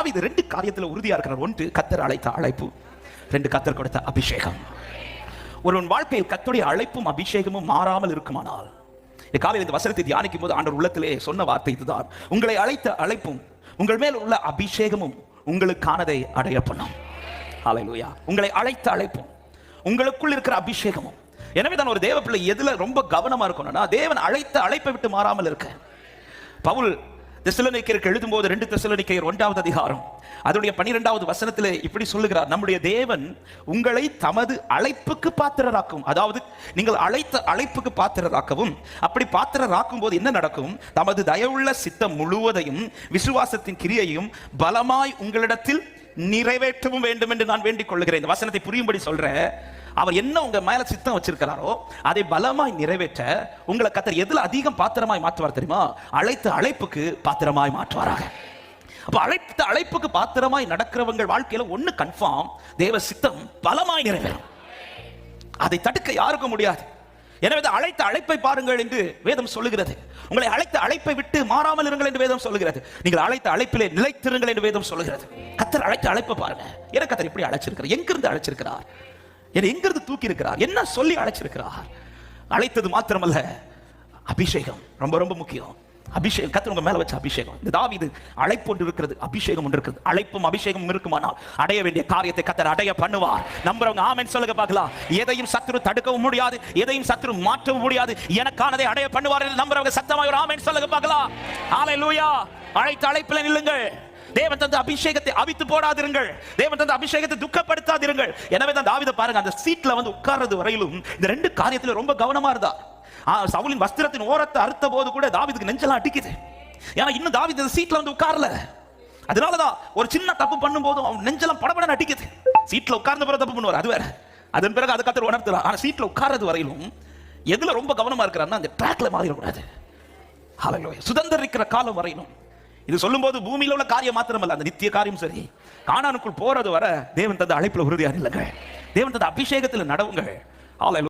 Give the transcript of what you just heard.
தாவீது ரெண்டு காரியத்தில் உறுதியா இருக்கிறார். ஒன்று கர்த்தர் அழைத்த அழைப்பு, ரெண்டு கர்த்தர் கொடுத்த அபிஷேகம். ஒருவன் வாழ்க்கையில் கர்த்தருடைய அழைப்பும் அபிஷேகமும் மாறாமல் இருக்குமானால், காலையில் இந்த வசனத்தை தியானிக்கும் போது ஆண்டவர் உள்ளத்திலே சொன்ன வார்த்தை இதுதான்: உங்களை அழைத்த அழைப்பும் உங்கள் மேல் உள்ள அபிஷேகமும் உங்களுக்கானதை அடைய பண்ணும். ஹல்லேலூயா. உங்களை அழைத்த அழைப்பும் உங்களுக்குள் இருக்கிற அபிஷேகமும். எனவே தான் ஒரு தேவ பிள்ளை எதுல ரொம்ப கவனமா இருக்கணும்னா, தேவன் அழைத்த அழைப்பை விட்டு மாறாமல் இருக்க. பவுல் தெசலோனிக்கேயருக்கு எழுதும் போது 2 தெசலோனிக்கேயர் 1வது அதிகாரம் அதனுடைய 12வது வசனத்திலே இப்படி சொல்லுகிறார்: நம்முடைய தேவன் உங்களை தமது அழைப்புக்கு பாத்திரராக்கும். அதாவது நீங்கள் அழைத்த அழைப்புக்கு பாத்திரராக்கவும், அப்படி பாத்திரராக்கும் போது என்ன நடக்கும்? தமது தயவுள்ள சித்தம் முழுவதையும் விசுவாசத்தின் கிரியையும் பலமாய் உங்களிடத்தில் நிறைவேற்றவும் வேண்டும் என்று நான் வேண்டிக் கொள்கிறேன். இந்த வசனத்தை புரியும்படி சொல்றேன். அவர் என்ன உங்க மேல சித்தம் வச்சிருக்கிறாரோ அதை பலமாய் நிறைவேற்ற உங்களை கர்த்தர் எதுல அதிகம் பாத்திரமாய் மாற்றுவார் தெரியுமா? அழைத்த அழைப்புக்கு பாத்திரமாய் மாற்றுவாராக. அப்ப அழைத்த அழைப்புக்கு பாத்திரமாய் நடக்கிறவங்க வாழ்க்கையில ஒண்ணு கன்ஃபார்ம்: தேவ சித்தம் பலமாய் நிறைவேறும். அதை தடுக்க யாருக்கும் முடியாது. எனவே அழைத்த அழைப்பை பாருங்கள் என்று வேதம் சொல்லுகிறது. உங்களை அழைத்த அழைப்பை விட்டு மாறாமல் இருங்கள் என்று வேதம் சொல்லுகிறது. நீங்கள் அழைத்த அழைப்பிலே நிலைத்திருங்கள் என்று வேதம் சொல்லுகிறது. கர்த்தர் அழைத்த அழைப்பை பாருங்க. எனக்கு கர்த்தர் இப்படி அழைச்சிருக்கிறார், எங்கிருந்து அழைச்சிருக்கிறார், என்னை எங்கிருந்து தூக்கி இருக்கிறார், என்ன சொல்லி அழைச்சிருக்கிறார். அழைத்தது மாத்திரமல்ல, அபிஷேகம் ரொம்ப ரொம்ப முக்கியம். அபிஷேகம், கர்த்தர் உங்க மேல வச்ச அபிஷேகம். இந்த தாவீது அழைப்பு ஒன்று இருக்கிறது, அபிஷேகம் ஒன்று இருக்கிறது. அழைப்பும் அபிஷேகம் இருக்குமானால் அடைய வேண்டிய காரியத்தை கர்த்தர் அடைய பண்ணுவார். நம்புறவங்க ஆமென் சொல்லுங்க பார்க்கலாம். எதையும் சத்துரு தடுக்கவும் முடியாது, எதையும் சத்துரு மாற்றவும் முடியாது. எனக்கானதை அடைய பண்ணுவார் என்று நம்புறவங்க சத்தமாய் ஒரு ஆமென் சொல்லுங்க பார்க்கலாம். ஹல்லேலூயா. அழைத்த அழைப்பில் நில்லுங்கள். தேவன் தந்த அபிஷேகத்தை அவித்து போடாதிருங்கள். தேவன் தந்த அபிஷேகத்தை துக்கப்படுத்தாதிருங்கள். எனவே தான் தாவீதை பாருங்க, அந்த சீட்ல வந்து உட்கார்றது வரையிலும் இந்த ரெண்டு காரியத்துல ரொம்ப கவனமா இருந்தா. சவுலின் வஸ்திரத்தின் ஓரத்தை அறுத்த போது கூட தாவீதுக்கு நெஞ்செல்லாம் அடிக்குது. ஏன்னா இன்னும் தாவீது சீட்ல வந்து உட்காரல. அதனாலதான் ஒரு சின்ன தப்பு பண்ணும் போதும் அவன் நெஞ்செல்லாம் படபடன்னு அடிக்குது. சீட்ல உட்கார்ந்த பிறகு தப்பு பண்ணுவார், அது வேற. அதன் பிறகு அதை கர்த்தர் உணர்த்துறார். ஆனா சீட்ல உட்கார்றது வரையிலும் எதுல ரொம்ப கவனமா இருக்கிறாருன்னா, அந்த ட்ராக்ல மாறிடக்கூடாது. ஹல்லேலூயா. சுதந்திரிக்கிற காலம் வரையிலும். இது சொல்லும் போது பூமியில உள்ள காரியம் மாத்திரமல்ல, அந்த நித்திய காரியம் சரி. கானானுக்குள் போறது வர தேவன் தந்த அழைப்புல உறுதியா இல்லைங்க. தேவன் தந்த அபிஷேகத்தில் நடவுங்கள். ஹல்லேலூயா.